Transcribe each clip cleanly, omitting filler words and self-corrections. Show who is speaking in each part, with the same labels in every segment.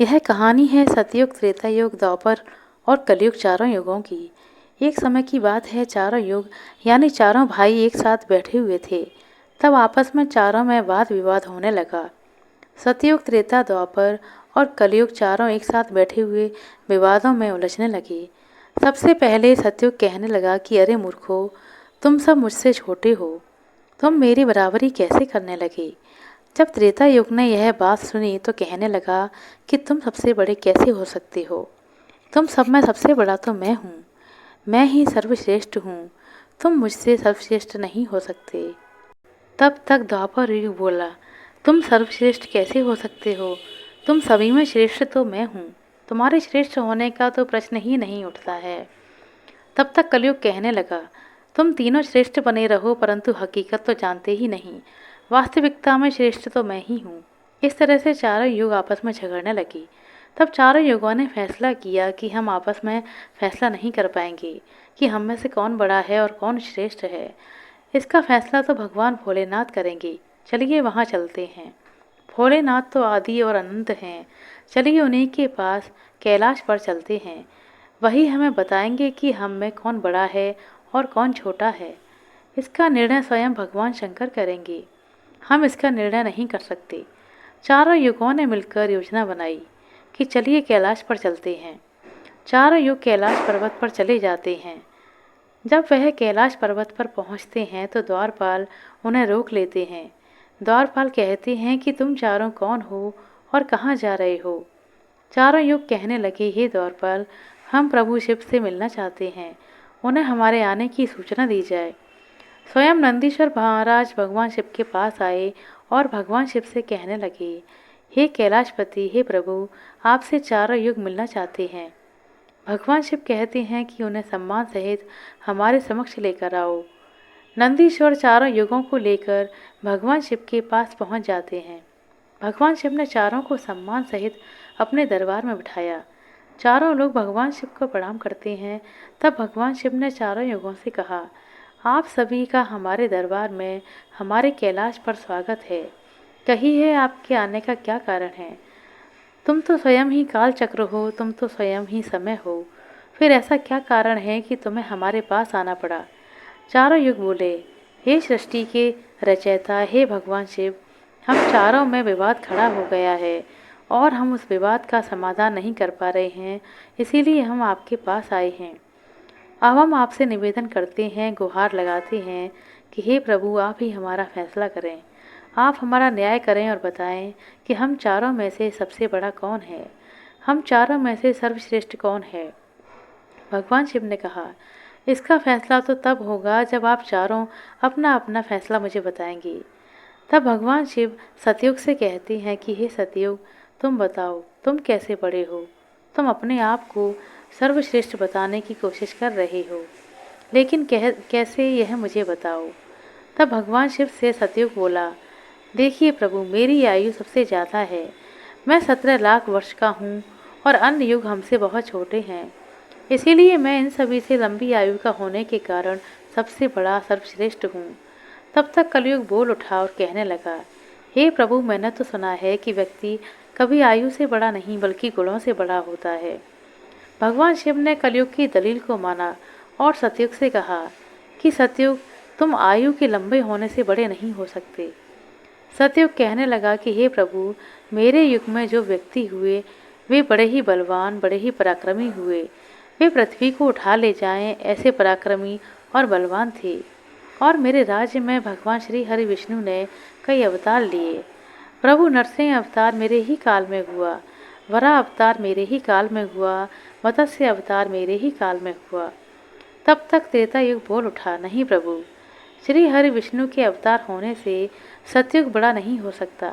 Speaker 1: यह कहानी है सतयुग, त्रेता युग, द्वापर और कलयुग चारों युगों की। एक समय की बात है, चारों युग यानी चारों भाई एक साथ बैठे हुए थे। तब आपस में चारों में वाद विवाद होने लगा। सतयुग, त्रेता, द्वापर और कलयुग चारों एक साथ बैठे हुए विवादों में उलझने लगे। सबसे पहले सतयुग कहने लगा कि अरे मूर्खों, तुम सब मुझसे छोटे हो, तुम मेरी बराबरी कैसे करने लगे। जब त्रेता युग ने यह बात सुनी तो कहने लगा कि तुम सबसे बड़े कैसे हो सकते हो। तुम सब में सबसे बड़ा तो मैं हूँ, मैं ही सर्वश्रेष्ठ हूँ, तुम मुझसे सर्वश्रेष्ठ नहीं हो सकते। तब तक द्वापर युग बोला, तुम सर्वश्रेष्ठ कैसे हो सकते हो, तुम सभी में श्रेष्ठ तो मैं हूँ, तुम्हारे श्रेष्ठ होने का तो प्रश्न ही नहीं उठता है। तब तक कलयुग कहने लगा, तुम तीनों श्रेष्ठ बने रहो परंतु हकीकत तो जानते ही नहीं, वास्तविकता में श्रेष्ठ तो मैं ही हूँ। इस तरह से चारों युग आपस में झगड़ने लगी। तब चारों युगों ने फैसला किया कि हम आपस में फैसला नहीं कर पाएंगे कि हम में से कौन बड़ा है और कौन श्रेष्ठ है। इसका फैसला तो भगवान भोलेनाथ करेंगे। चलिए वहाँ चलते हैं। भोलेनाथ तो आदि और अनंत हैं। चलिए उन्हीं के पास कैलाश पर चलते हैं। वही हमें बताएंगे कि हम में कौन बड़ा है और कौन छोटा है। इसका निर्णय स्वयं भगवान शंकर करेंगे, हम इसका निर्णय नहीं कर सकते। चारों युगों ने मिलकर योजना बनाई कि चलिए कैलाश पर चलते हैं। चारों युग कैलाश पर्वत पर चले जाते हैं। जब वह कैलाश पर्वत पर पहुंचते हैं तो द्वारपाल उन्हें रोक लेते हैं। द्वारपाल कहते हैं कि तुम चारों कौन हो और कहाँ जा रहे हो। चारों युग कहने लगे, हे द्वारपाल, हम प्रभु शिव से मिलना चाहते हैं, उन्हें हमारे आने की सूचना दी जाए। स्वयं नंदीश्वर महाराज भगवान शिव के पास आए और भगवान शिव से कहने लगे, हे कैलाशपति, हे प्रभु, आपसे चारों युग मिलना चाहते हैं। भगवान शिव कहते हैं कि उन्हें सम्मान सहित हमारे समक्ष लेकर आओ। नंदीश्वर चारों युगों को लेकर भगवान शिव के पास पहुंच जाते हैं। भगवान शिव ने चारों को सम्मान सहित अपने दरबार में बिठाया। चारों लोग भगवान शिव को प्रणाम करते हैं। तब भगवान शिव ने चारों युगों से कहा, आप सभी का हमारे दरबार में, हमारे कैलाश पर स्वागत है। कहिए आपके आने का क्या कारण है। तुम तो स्वयं ही काल चक्र हो, तुम तो स्वयं ही समय हो, फिर ऐसा क्या कारण है कि तुम्हें हमारे पास आना पड़ा। चारों युग बोले, हे सृष्टि के रचयिता, हे भगवान शिव, हम चारों में विवाद खड़ा हो गया है और हम उस विवाद का समाधान नहीं कर पा रहे हैं, इसीलिए हम आपके पास आए हैं। अब हम आपसे निवेदन करते हैं, गुहार लगाते हैं कि हे प्रभु, आप ही हमारा फैसला करें, आप हमारा न्याय करें और बताएं कि हम चारों में से सबसे बड़ा कौन है, हम चारों में से सर्वश्रेष्ठ कौन है। भगवान शिव ने कहा, इसका फैसला तो तब होगा जब आप चारों अपना अपना फैसला मुझे बताएंगे। तब भगवान शिव सतयुग से कहते हैं कि हे सतयुग, तुम बताओ, तुम कैसे बड़े हो। तुम अपने आप को सर्वश्रेष्ठ बताने की कोशिश कर रहे हो, लेकिन कैसे, यह मुझे बताओ। तब भगवान शिव से सतयुग बोला, देखिए प्रभु, मेरी आयु सबसे ज़्यादा है, मैं 17 लाख वर्ष का हूँ और अन्य युग हमसे बहुत छोटे हैं, इसीलिए मैं इन सभी से लंबी आयु का होने के कारण सबसे बड़ा सर्वश्रेष्ठ हूँ। तब तक कलयुग बोल उठा और कहने लगा, हे प्रभु, मैंने तो सुना है कि व्यक्ति कभी आयु से बड़ा नहीं बल्कि गुणों से बड़ा होता है। भगवान शिव ने कलयुग की दलील को माना और सतयुग से कहा कि सतयुग, तुम आयु के लंबे होने से बड़े नहीं हो सकते। सतयुग कहने लगा कि हे प्रभु, मेरे युग में जो व्यक्ति हुए वे बड़े ही बलवान, बड़े ही पराक्रमी हुए, वे पृथ्वी को उठा ले जाएं ऐसे पराक्रमी और बलवान थे। और मेरे राज्य में भगवान श्री हरि विष्णु ने कई अवतार लिए। प्रभु नरसिंह अवतार मेरे ही काल में हुआ, वराह अवतार मेरे ही काल में हुआ, मत्स्य अवतार मेरे ही काल में हुआ। तब तक त्रेता युग बोल उठा, नहीं प्रभु, श्री हरि विष्णु के अवतार होने से सतयुग बड़ा नहीं हो सकता।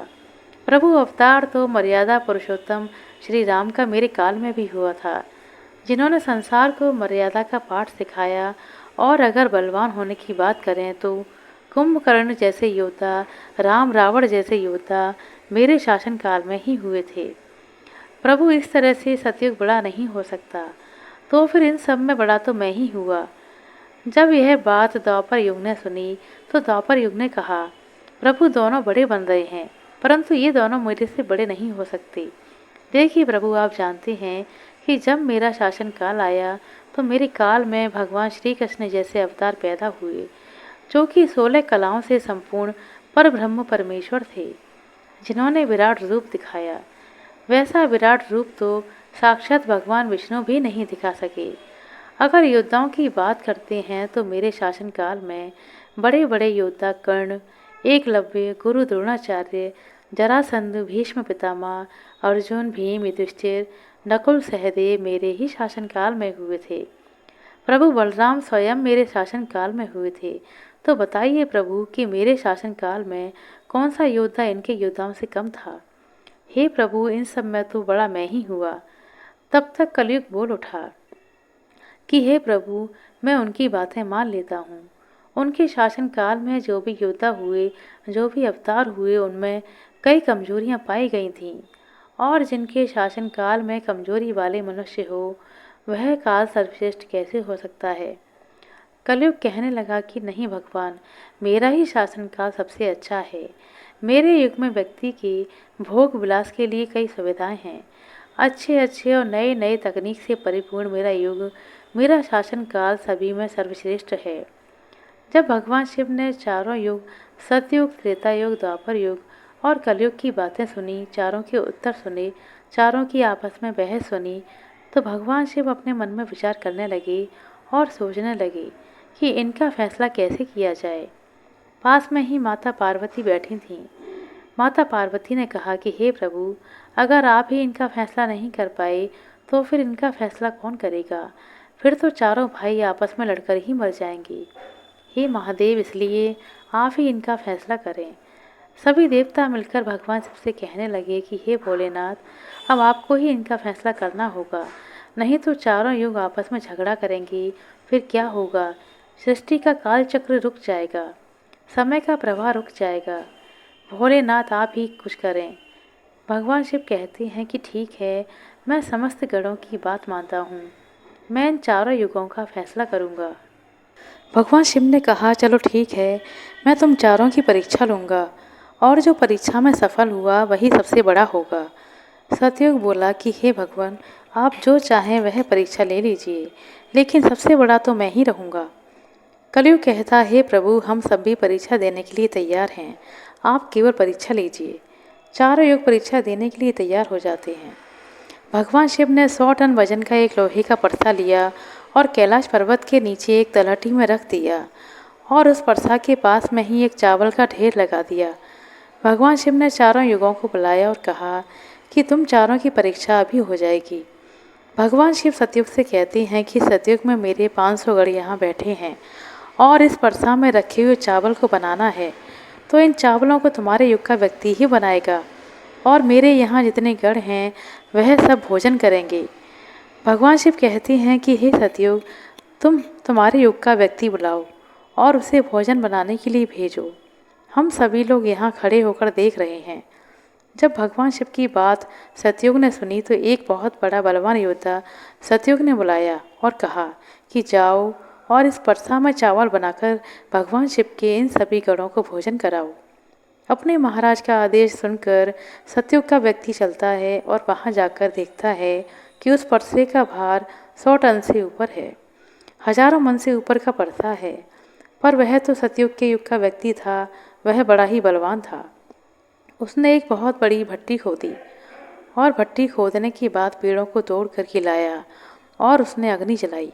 Speaker 1: प्रभु अवतार तो मर्यादा पुरुषोत्तम श्री राम का मेरे काल में भी हुआ था, जिन्होंने संसार को मर्यादा का पाठ सिखाया। और अगर बलवान होने की बात करें तो कुंभकर्ण जैसे योद्धा, राम रावण जैसे योद्धा मेरे शासनकाल में ही हुए थे। प्रभु, इस तरह से सतयुग बड़ा नहीं हो सकता, तो फिर इन सब में बड़ा तो मैं ही हुआ। जब यह बात द्वापर युग ने सुनी तो द्वापर युग ने कहा, प्रभु दोनों बड़े बन रहे हैं, परंतु ये दोनों मेरे से बड़े नहीं हो सकते। देखिए प्रभु, आप जानते हैं कि जब मेरा शासन काल आया तो मेरे काल में भगवान श्री कृष्ण जैसे अवतार पैदा हुए, जो कि 16 कलाओं से संपूर्ण पर ब्रह्म परमेश्वर थे, जिन्होंने विराट रूप दिखाया। वैसा विराट रूप तो साक्षात भगवान विष्णु भी नहीं दिखा सके। अगर योद्धाओं की बात करते हैं तो मेरे शासनकाल में बड़े बड़े योद्धा कर्ण, एकलव्य, गुरु द्रोणाचार्य, जरासंध, भीष्म पितामह, अर्जुन, भीम, युधिष्ठिर, नकुल, सहदेव मेरे ही शासनकाल में हुए थे। प्रभु बलराम स्वयं मेरे शासनकाल में हुए थे। तो बताइए प्रभु कि मेरे शासनकाल में कौन सा योद्धा इनके योद्धाओं से कम था। हे प्रभु, इन सब में तो बड़ा मैं ही हुआ। तब तक कलयुग बोल उठा कि हे प्रभु, मैं उनकी बातें मान लेता हूँ। उनके शासनकाल में जो भी योद्धा हुए, जो भी अवतार हुए, उनमें कई कमजोरियाँ पाई गई थीं, और जिनके शासनकाल में कमजोरी वाले मनुष्य हो, वह काल सर्वश्रेष्ठ कैसे हो सकता है। कलयुग कहने लगा कि नहीं भगवान, मेरा ही शासनकाल सबसे अच्छा है। मेरे युग में व्यक्ति के भोग विलास के लिए कई सुविधाएं हैं। अच्छे अच्छे और नए नए तकनीक से परिपूर्ण मेरा युग, मेरा शासनकाल सभी में सर्वश्रेष्ठ है। जब भगवान शिव ने चारों युग, सतयुग, त्रेता युग, द्वापर युग और कलयुग की बातें सुनी, चारों के उत्तर सुने, चारों की आपस में बहस सुनी, तो भगवान शिव अपने मन में विचार करने लगे और सोचने लगे कि इनका फैसला कैसे किया जाए। पास में ही माता पार्वती बैठी थीं। माता पार्वती ने कहा कि हे प्रभु, अगर आप ही इनका फैसला नहीं कर पाए तो फिर इनका फैसला कौन करेगा। फिर तो चारों भाई आपस में लड़कर ही मर जाएंगे। हे महादेव, इसलिए आप ही इनका फैसला करें। सभी देवता मिलकर भगवान शिव से कहने लगे कि हे भोलेनाथ, अब आपको ही इनका फैसला करना होगा, नहीं तो चारों युग आपस में झगड़ा करेंगे। फिर क्या होगा। सृष्टि का काल चक्र रुक जाएगा, समय का प्रवाह रुक जाएगा। भोलेनाथ, आप ही कुछ करें। भगवान शिव कहते हैं कि ठीक है, मैं समस्त गणों की बात मानता हूँ। मैं इन चारों युगों का फैसला करूँगा। भगवान शिव ने कहा, चलो ठीक है, मैं तुम चारों की परीक्षा लूँगा, और जो परीक्षा में सफल हुआ वही सबसे बड़ा होगा। सतयुग बोला कि हे भगवान, आप जो चाहें वह परीक्षा ले लीजिए, लेकिन सबसे बड़ा तो मैं ही रहूँगा। कलयुग कहता, हे प्रभु, हम सब भी परीक्षा देने के लिए तैयार हैं, आप केवल परीक्षा लीजिए। चारों युग परीक्षा देने के लिए तैयार हो जाते हैं। भगवान शिव ने 100 टन वजन का एक लोहे का परसा लिया और कैलाश पर्वत के नीचे एक तलहटी में रख दिया, और उस परसा के पास में ही एक चावल का ढेर लगा दिया। भगवान शिव ने चारों युगों को बुलाया और कहा कि तुम चारों की परीक्षा अभी हो जाएगी। भगवान शिव सतयुग से कहते हैं कि सतयुग में मेरे 500 गण यहाँ बैठे हैं, और इस परसा में रखे हुए चावल को बनाना है, तो इन चावलों को तुम्हारे युग का व्यक्ति ही बनाएगा, और मेरे यहाँ जितने गण हैं वह सब भोजन करेंगे। भगवान शिव कहते हैं कि हे सतयुग, तुम्हारे युग का व्यक्ति बुलाओ और उसे भोजन बनाने के लिए भेजो। हम सभी लोग यहाँ खड़े होकर देख रहे हैं। जब भगवान शिव की बात सतयुग ने सुनी तो एक बहुत बड़ा बलवान योद्धा सतयुग ने बुलाया और कहा कि जाओ और इस परसा में चावल बनाकर भगवान शिव के इन सभी गणों को भोजन कराओ। अपने महाराज का आदेश सुनकर सतयुग का व्यक्ति चलता है और वहां जाकर देखता है कि उस परसे का भार 100 टन से ऊपर है। हजारों मन से ऊपर का परसा है, पर वह तो सतयुग के युग का व्यक्ति था, वह बड़ा ही बलवान था। उसने एक बहुत बड़ी भट्टी खोदी, और भट्टी खोदने के बाद पेड़ों को तोड़ कर के लाया, और उसने अग्नि जलाई।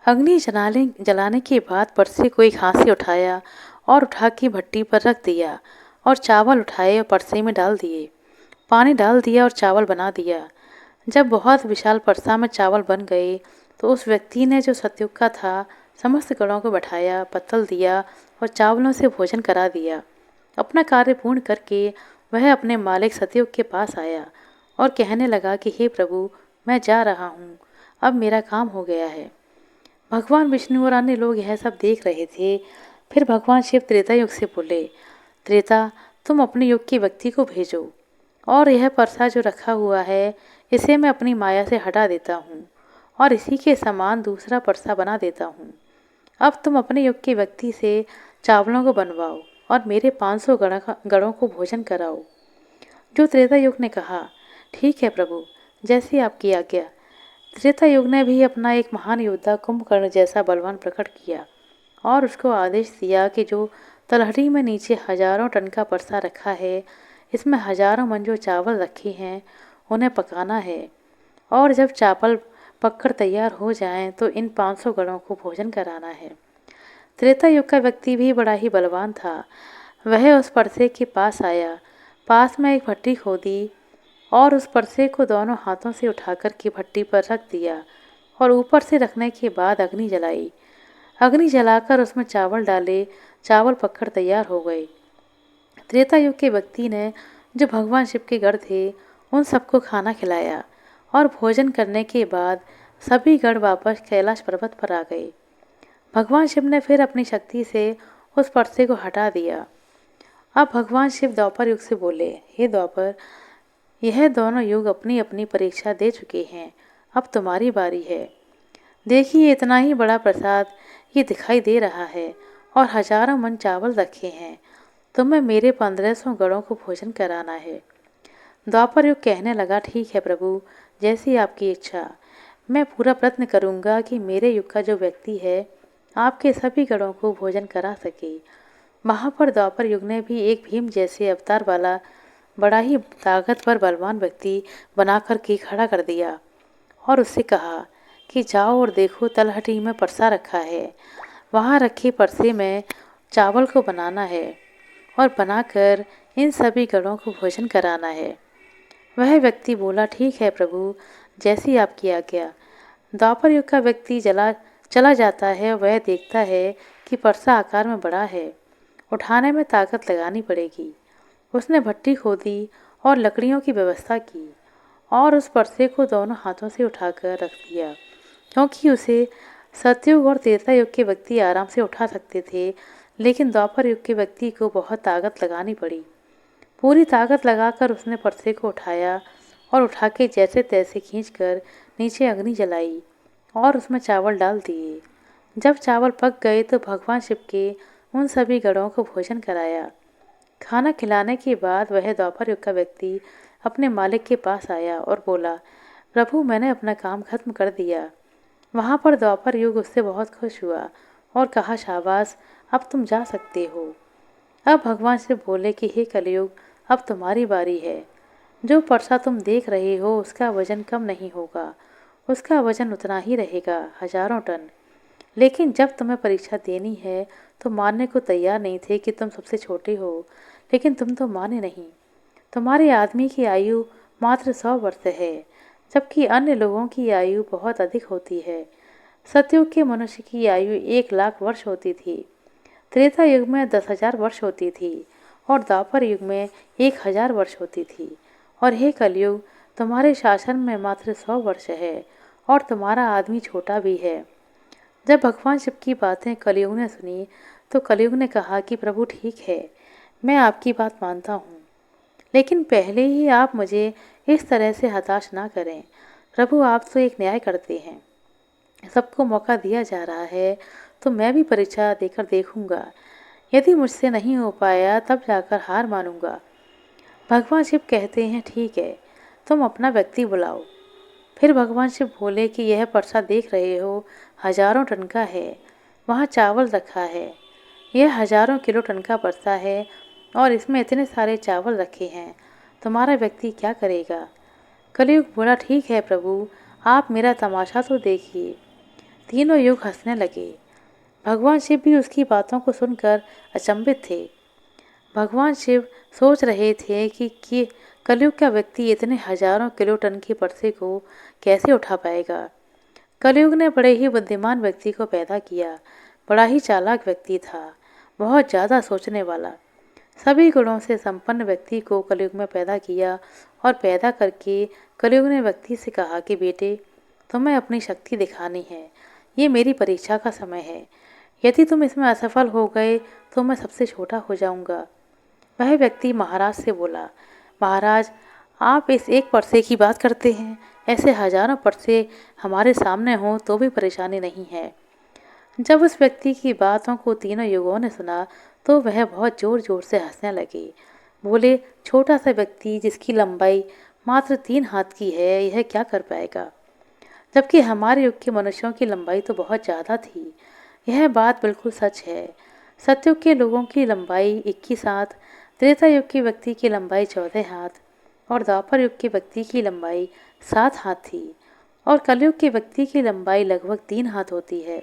Speaker 1: अग्नि जलाने के बाद परसे को एक हाथ से उठाया और उठा के भट्टी पर रख दिया, और चावल उठाए और परसे में डाल दिए। पानी डाल दिया और चावल बना दिया। जब बहुत विशाल परसा में चावल बन गए तो उस व्यक्ति ने, जो सतयुग का था, समस्त गणों को बैठाया, पत्तल दिया और चावलों से भोजन करा दिया। अपना कार्य पूर्ण करके वह अपने मालिक सतयुग के पास आया और कहने लगा कि हे प्रभु, मैं जा रहा हूँ, अब मेरा काम हो गया है। भगवान विष्णु और अन्य लोग यह सब देख रहे थे। फिर भगवान शिव त्रेता युग से बोले, त्रेता, तुम अपने युग के व्यक्ति को भेजो, और यह परसा जो रखा हुआ है इसे मैं अपनी माया से हटा देता हूँ, और इसी के समान दूसरा परसा बना देता हूँ। अब तुम अपने युग के व्यक्ति से चावलों को बनवाओ और मेरे 500 गणों को भोजन कराओ। जो त्रेता युग ने कहा, ठीक है प्रभु, जैसी आपकी आज्ञा। त्रेता युग ने भी अपना एक महान योद्धा कुंभकर्ण जैसा बलवान प्रकट किया और उसको आदेश दिया कि जो तलहटी में नीचे हजारों टन का परसा रखा है, इसमें हजारों मन जो चावल रखे हैं, उन्हें पकाना है। और जब चावल पककर तैयार हो जाएं तो इन 500 गणों को भोजन कराना है। त्रेता युग का व्यक्ति भी बड़ा ही बलवान था। वह उस परसे के पास आया, पास में एक भट्टी खोदी और उस परसे को दोनों हाथों से उठाकर के भट्टी पर रख दिया और ऊपर से रखने के बाद अग्नि जलाई। अग्नि जलाकर उसमें चावल डाले, चावल पककर तैयार हो गए। त्रेता युग के व्यक्ति ने, जो भगवान शिव के गढ़ थे, उन सबको खाना खिलाया और भोजन करने के बाद सभी गढ़ वापस कैलाश पर्वत पर आ गए। भगवान शिव ने फिर अपनी शक्ति से उस परसे को हटा दिया। अब भगवान शिव द्वापर युग से बोले, हे द्वापर, यह दोनों युग अपनी अपनी परीक्षा दे चुके हैं, अब तुम्हारी बारी है। देखिए, इतना ही बड़ा प्रसाद ये दिखाई दे रहा है और हजारों मन चावल रखे हैं। तुम्हें मेरे 1500 गणों को भोजन कराना है। द्वापर युग कहने लगा, ठीक है प्रभु, जैसी आपकी इच्छा। मैं पूरा प्रयत्न करूंगा कि मेरे युग का जो व्यक्ति है, आपके सभी गणों को भोजन करा सके। वहाँ पर द्वापर युग ने भी एक भीम जैसे अवतार वाला बड़ा ही ताकतवर बलवान व्यक्ति बना कर के खड़ा कर दिया और उससे कहा कि जाओ और देखो, तलहटी में परसा रखा है, वहाँ रखे परसे में चावल को बनाना है और बनाकर इन सभी गणों को भोजन कराना है। वह व्यक्ति बोला, ठीक है प्रभु, जैसी आपकी आज्ञा। द्वापर युग का व्यक्ति चला जाता है। वह देखता है कि परसा आकार में बड़ा है, उठाने में ताकत लगानी पड़ेगी। उसने भट्टी खोदी और लकड़ियों की व्यवस्था की और उस परसे को दोनों हाथों से उठाकर रख दिया, क्योंकि उसे सतयुग और त्रेता युग के व्यक्ति आराम से उठा सकते थे, लेकिन द्वापर युग के व्यक्ति को बहुत ताकत लगानी पड़ी। पूरी ताकत लगाकर उसने परसे को उठाया और उठा के जैसे तैसे खींचकर नीचे अग्नि जलाई और उसमें चावल डाल दिए। जब चावल पक गए तो भगवान शिव के उन सभी गणों को भोजन कराया। खाना खिलाने के बाद वह द्वापर युग का व्यक्ति अपने मालिक के पास आया और बोला, प्रभु, मैंने अपना काम खत्म कर दिया। वहाँ पर द्वापर युग उससे बहुत खुश हुआ और कहा, शाबाश, अब तुम जा सकते हो। अब भगवान शिव बोले कि हे कलयुग, अब तुम्हारी बारी है। जो परसा तुम देख रहे हो उसका वजन कम नहीं होगा, उसका वजन उतना ही रहेगा, हजारों टन। लेकिन जब तुम्हें परीक्षा देनी है तो मानने को तैयार नहीं थे कि तुम सबसे छोटे हो, लेकिन तुम तो माने नहीं। तुम्हारे आदमी की आयु मात्र 100 वर्ष है, जबकि अन्य लोगों की आयु बहुत अधिक होती है। सतयुग के मनुष्य की आयु 1 लाख वर्ष होती थी, त्रेता युग में 10,000 वर्ष होती थी और द्वापर युग में 1,000 वर्ष होती थी। और हे कलयुग, तुम्हारे शासन में मात्र 100 वर्ष है और तुम्हारा आदमी छोटा भी है। जब भगवान शिव की बातें कलयुग ने सुनी तो कलयुग ने कहा कि प्रभु, ठीक है, मैं आपकी बात मानता हूँ, लेकिन पहले ही आप मुझे इस तरह से हताश ना करें। प्रभु, आप तो एक न्याय करते हैं, सबको मौका दिया जा रहा है, तो मैं भी परीक्षा देकर देखूंगा। यदि मुझसे नहीं हो पाया तब जाकर हार मानूंगा। भगवान शिव कहते हैं, ठीक है, तुम अपना व्यक्ति बुलाओ। फिर भगवान शिव बोले कि यह परसा देख रहे हो, हजारों टन का है, वहाँ चावल रखा है। यह हजारों किलो टन का परसा है और इसमें इतने सारे चावल रखे हैं, तुम्हारा व्यक्ति क्या करेगा? कलयुग बोला, ठीक है प्रभु, आप मेरा तमाशा तो देखिए। तीनों युग हंसने लगे। भगवान शिव भी उसकी बातों को सुनकर अचंभित थे। भगवान शिव सोच रहे थे कि कलयुग का व्यक्ति इतने हजारों किलो टन के परसे को कैसे उठा पाएगा। कलयुग ने बड़े ही बुद्धिमान व्यक्ति को पैदा किया। बड़ा ही चालाक व्यक्ति था, बहुत ज़्यादा सोचने वाला। सभी गुणों से संपन्न व्यक्ति को कलयुग में पैदा किया और पैदा करके कलयुग ने व्यक्ति से कहा कि बेटे, तुम्हें अपनी शक्ति दिखानी है, ये मेरी परीक्षा का समय है। यदि तुम इसमें असफल हो गए तो मैं सबसे छोटा हो जाऊंगा। वह व्यक्ति महाराज से बोला, महाराज, आप इस एक परसे की बात करते हैं, ऐसे हजारों परसे हमारे सामने हों तो भी परेशानी नहीं है। जब उस व्यक्ति की बातों को तीनों युगों ने सुना तो वह बहुत जोर जोर से हंसने लगे। बोले, छोटा सा व्यक्ति जिसकी लंबाई मात्र 3 हाथ की है, यह क्या कर पाएगा? जबकि हमारे युग के मनुष्यों की लंबाई तो बहुत ज़्यादा थी। यह बात बिल्कुल सच है। सतयुग के लोगों की लंबाई 21 हाथ, त्रेता युग के व्यक्ति की लंबाई 14 हाथ और द्वापर युग के व्यक्ति की लंबाई 7 हाथ थी और कलयुग के व्यक्ति की लंबाई लगभग 3 हाथ होती है।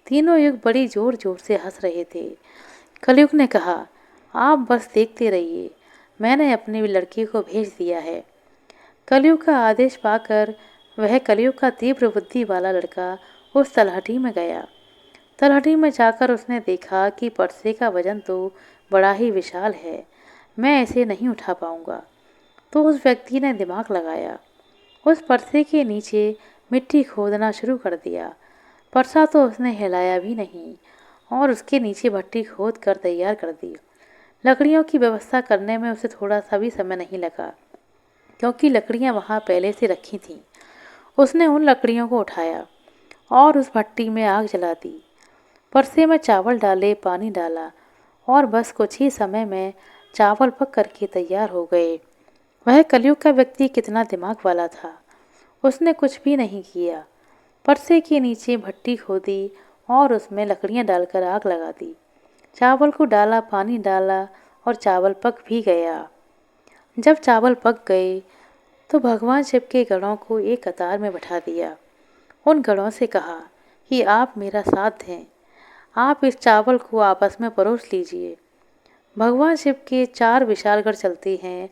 Speaker 1: तीनों युग बड़ी जोर जोर से हंस रहे थे। कलयुग ने कहा, आप बस देखते रहिए, मैंने अपने लड़के को भेज दिया है। कलयुग का आदेश पाकर वह कलयुग का तीव्र बुद्धि वाला लड़का उस तलहटी में गया। तलहटी में जाकर उसने देखा कि परसे का वजन तो बड़ा ही विशाल है, मैं इसे नहीं उठा पाऊंगा। तो उस व्यक्ति ने दिमाग लगाया, उस परसे के नीचे मिट्टी खोदना शुरू कर दिया। परसा तो उसने हिलाया भी नहीं और उसके नीचे भट्टी खोद कर तैयार कर दी। लकड़ियों की व्यवस्था करने में उसे थोड़ा सा भी समय नहीं लगा, क्योंकि लकड़ियां वहां पहले से रखी थीं। उसने उन लकड़ियों को उठाया और उस भट्टी में आग जला दी। परसे में चावल डाले, पानी डाला और बस कुछ ही समय में चावल पक करके तैयार हो गए। वह कलयुग का व्यक्ति कितना दिमाग वाला था। उसने कुछ भी नहीं किया, परसे के नीचे भट्टी खोदी और उसमें लकड़ियां डालकर आग लगा दी। चावल को डाला, पानी डाला और चावल पक भी गया। जब चावल पक गए तो भगवान शिव के गणों को एक कतार में बैठा दिया। उन गणों से कहा कि आप मेरा साथ दें, आप इस चावल को आपस में परोस लीजिए। भगवान शिव के 4 विशाल गढ़ चलते हैं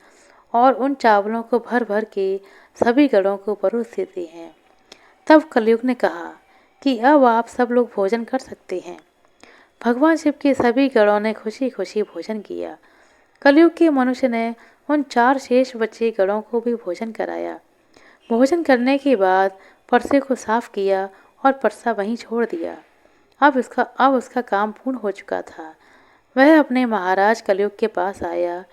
Speaker 1: और उन चावलों को भर भर के सभी गणों को परोस देते हैं। तब कलयुग ने कहा कि अब आप सब लोग भोजन कर सकते हैं। भगवान शिव के सभी गणों ने खुशी खुशी भोजन किया। कलयुग के मनुष्य ने उन 4 शेष बचे गणों को भी भोजन कराया। भोजन करने के बाद परसे को साफ किया और परसा वहीं छोड़ दिया। अब उसका काम पूर्ण हो चुका था। वह अपने महाराज कलयुग के पास आया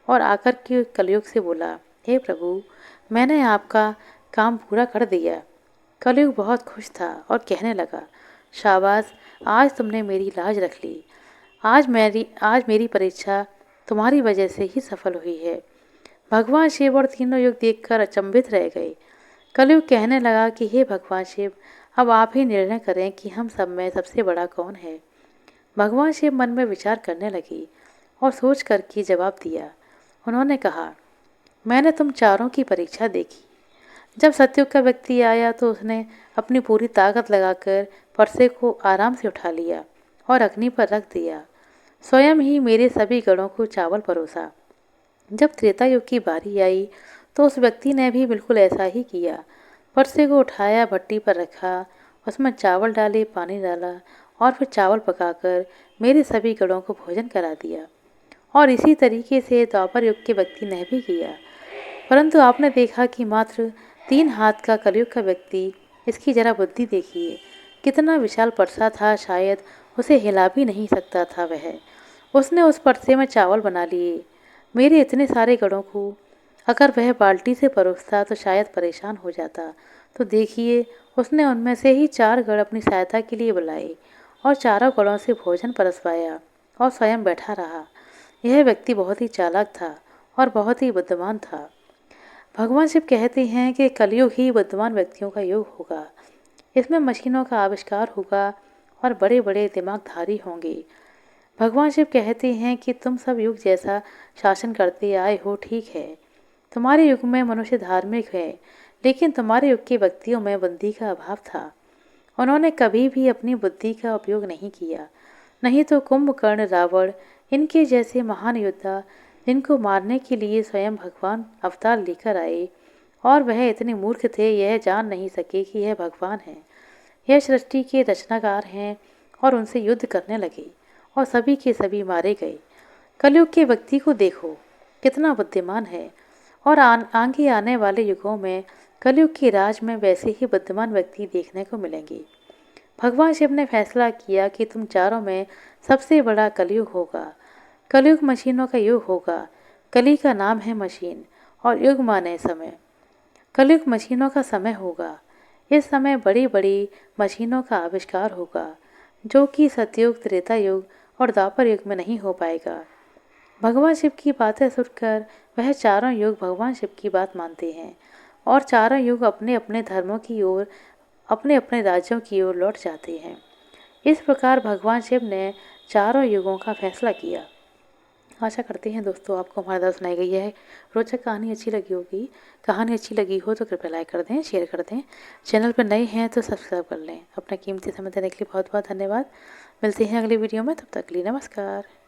Speaker 1: और आकर के कलयुग से बोला, हे प्रभु, मैंने आपका काम पूरा कर दिया। कलयुग बहुत खुश था और कहने लगा, शाबाश, आज तुमने मेरी लाज रख ली। आज मेरी परीक्षा तुम्हारी वजह से ही सफल हुई है। भगवान शिव और तीनों युग देखकर अचंभित रह गए। कलयुग कहने लगा कि हे भगवान शिव, अब आप ही निर्णय करें कि हम सब में सबसे बड़ा कौन है। भगवान शिव मन में विचार करने लगे और सोच करके जवाब दिया। उन्होंने कहा, मैंने तुम चारों की परीक्षा देखी। जब सतयुग का व्यक्ति आया तो उसने अपनी पूरी ताकत लगाकर परसे को आराम से उठा लिया और अग्नि पर रख दिया। स्वयं ही मेरे सभी गणों को चावल परोसा। जब त्रेता युग की बारी आई तो उस व्यक्ति ने भी बिल्कुल ऐसा ही किया। परसे को उठाया, भट्टी पर रखा, उसमें चावल डाले, पानी डाला और फिर चावल पकाकर मेरे सभी गणों को भोजन करा दिया। और इसी तरीके से द्वापर युग के व्यक्ति ने भी किया। परंतु आपने देखा कि मात्र 3 हाथ का कलयुग का व्यक्ति, इसकी जरा बुद्धि देखिए, कितना विशाल परसा था, शायद उसे हिला भी नहीं सकता था वह। उसने उस परसे में चावल बना लिए। मेरे इतने सारे गणों को अगर वह बाल्टी से परोसता तो शायद परेशान हो जाता। तो देखिए, उसने उनमें से ही 4 गण अपनी सहायता के लिए बुलाए और चारों गणों से भोजन परसवाया और स्वयं बैठा रहा। यह व्यक्ति बहुत ही चालाक था और बहुत ही बुद्धिमान था। भगवान शिव कहते हैं कि कलयुग ही बुद्धिमान व्यक्तियों का युग होगा। इसमें मशीनों का आविष्कार होगा और बड़े बड़े दिमागधारी होंगे। भगवान शिव कहते हैं कि तुम सब युग जैसा शासन करते आए हो, ठीक है। तुम्हारे युग में मनुष्य धार्मिक है, लेकिन तुम्हारे युग के व्यक्तियों में बुद्धि का अभाव था। उन्होंने कभी भी अपनी बुद्धि का उपयोग नहीं किया। नहीं तो कुंभकर्ण, रावण, इनके जैसे महान योद्धा, जिनको मारने के लिए स्वयं भगवान अवतार लेकर आए, और वह इतने मूर्ख थे, यह जान नहीं सके कि यह भगवान है, यह सृष्टि के रचनाकार हैं, और उनसे युद्ध करने लगे और सभी के सभी मारे गए। कलयुग के व्यक्ति को देखो, कितना बुद्धिमान है। और आगे आने वाले युगों में कलयुग के राज में वैसे ही बुद्धिमान व्यक्ति देखने को मिलेंगे। भगवान शिव ने फैसला किया कि तुम चारों में सबसे बड़ा कलयुग होगा। कलयुग मशीनों का युग होगा। कली का नाम है मशीन और युग माने समय। कलयुग मशीनों का समय होगा। इस समय बड़ी बड़ी मशीनों का आविष्कार होगा, जो कि सतयुग, त्रेता युग और द्वापर युग में नहीं हो पाएगा। भगवान शिव की बातें सुनकर वह चारों युग भगवान शिव की बात मानते हैं और चारों युग अपने अपने धर्मों की ओर, अपने अपने राज्यों की ओर लौट जाते हैं। इस प्रकार भगवान शिव ने चारों युगों का फैसला किया। आशा करते हैं दोस्तों आपको हमारे द्वारा सुनाई गई है रोचक कहानी अच्छी लगी होगी। कहानी अच्छी लगी हो तो कृपया लाइक कर दें, शेयर कर दें। चैनल पर नए हैं तो सब्सक्राइब कर लें। अपना कीमती समय देने के लिए बहुत बहुत धन्यवाद। मिलते हैं अगली वीडियो में, तब तक के लिए नमस्कार।